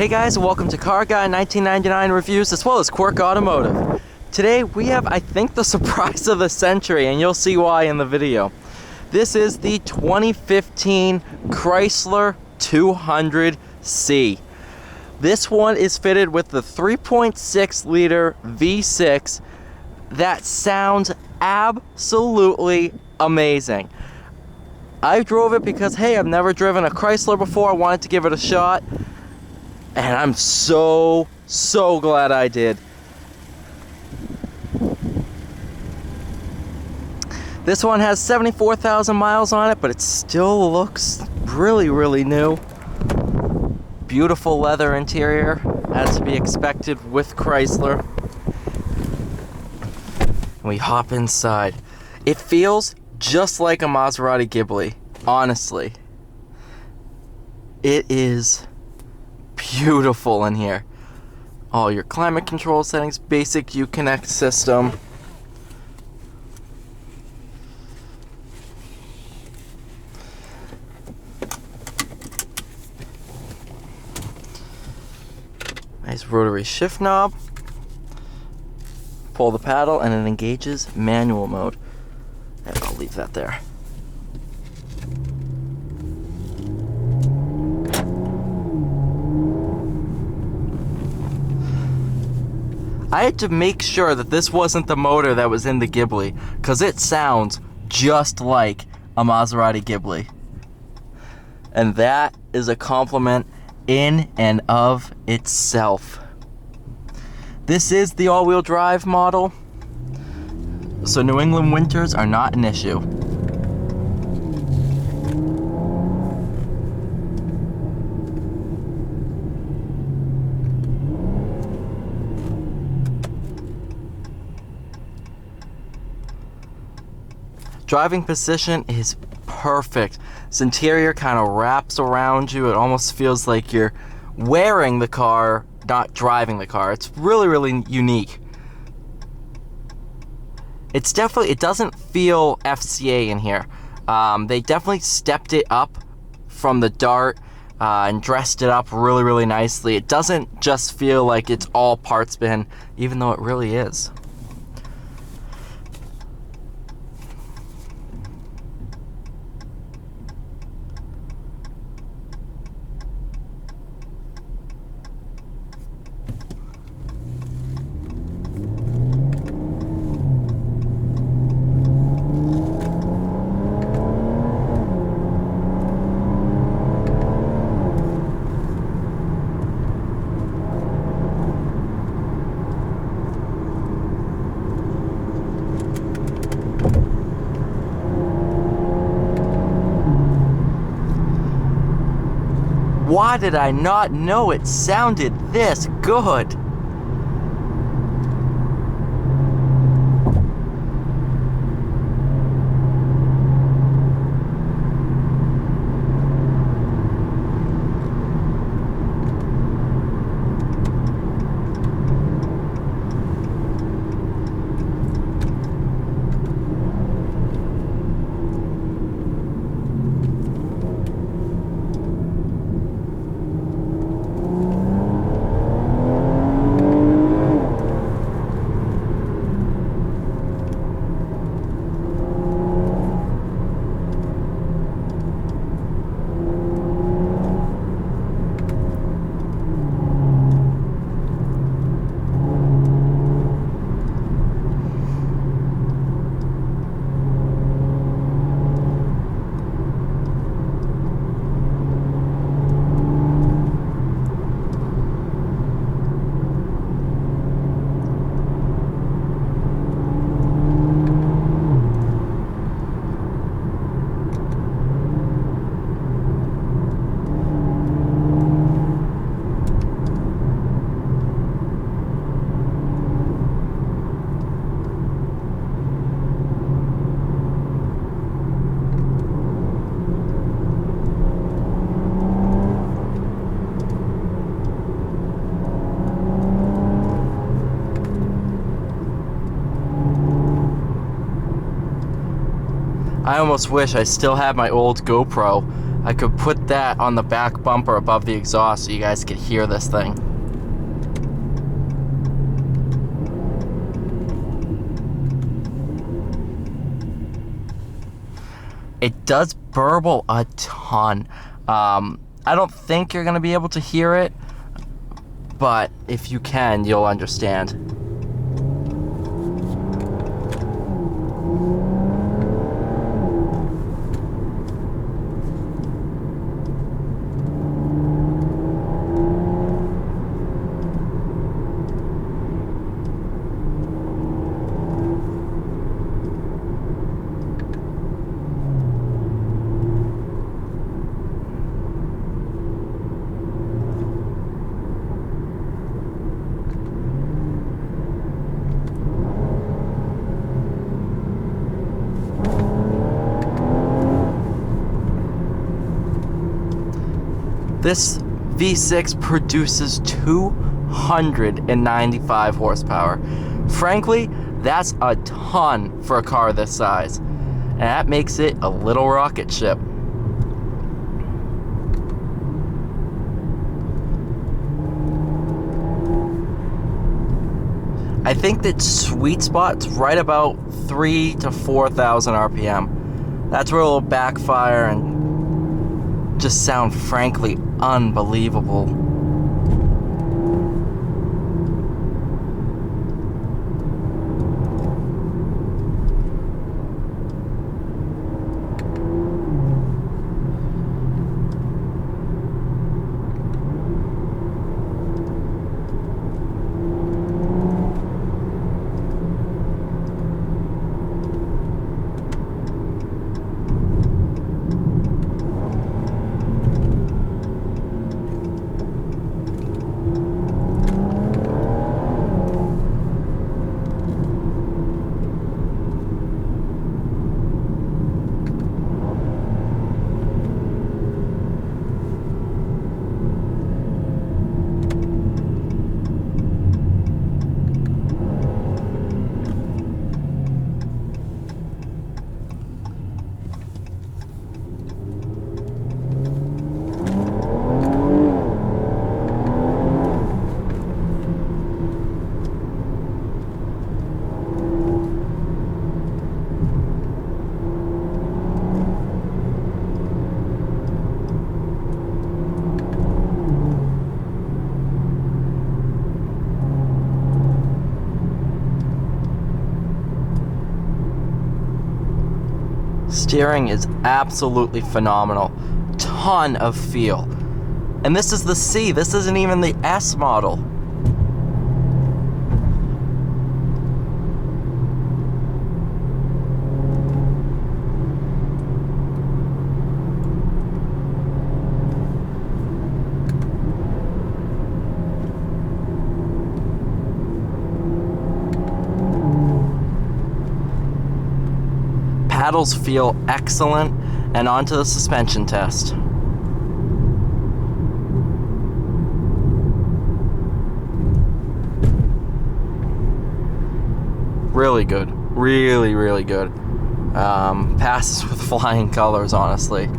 Hey guys, welcome to Car Guy 1999 Reviews as well as Quirk Automotive. Today we have, I think, the surprise of the century, and you'll see why in the video. This is the 2015 Chrysler 200C. This one is fitted with the 3.6 liter V6 that sounds absolutely amazing. I drove it because, hey, I've never driven a Chrysler before. I wanted to give it a shot. And I'm so glad I did. This one has 74,000 miles on it, but it still looks really new. Beautiful leather interior, as to be expected with Chrysler. And we hop inside. It feels just like a Maserati Ghibli, honestly. It is beautiful in here. All your climate control settings, basic Uconnect system. Nice rotary shift knob. Pull the paddle and it engages manual mode. And I'll leave that there. I had to make sure that this wasn't the motor that was in the Ghibli, because it sounds just like a Maserati Ghibli. And that is a compliment in and of itself. This is the all-wheel drive model, so New England winters are not an issue. Driving position is perfect. This interior kind of wraps around you. It almost feels like you're wearing the car, not driving the car. It's really unique. It doesn't feel FCA in here. They definitely stepped it up from the Dart and dressed it up really nicely. It doesn't just feel like it's all parts bin, even though it really is. Why did I not know it sounded this good? I almost wish I still had my old GoPro I could put that on the back bumper above the exhaust so you guys could hear this thing. It does burble a ton. I don't think you're gonna be able to hear it, but if you can, you'll understand. This V6 produces 295 horsepower. Frankly, that's a ton for a car this size. And that makes it a little rocket ship. I think that sweet spot's right about 3,000 to 4,000 RPM. That's where it'll backfire and just sound frankly unbelievable. Steering is absolutely phenomenal. Ton of feel. And this is the C, this isn't even the S model. Paddles feel excellent, and onto the suspension test. Really good, really good. Passes with flying colors, honestly.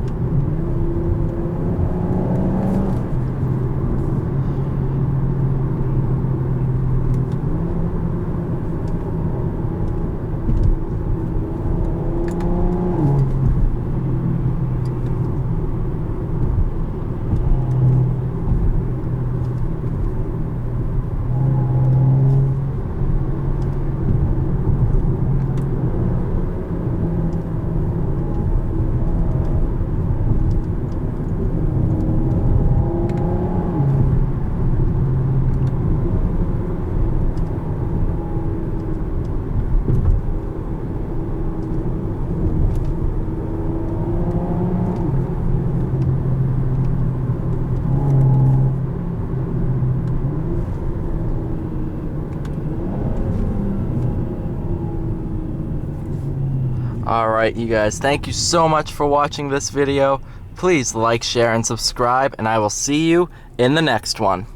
Alright, you guys, thank you so much for watching this video. Please like, share, and subscribe, and I will see you in the next one.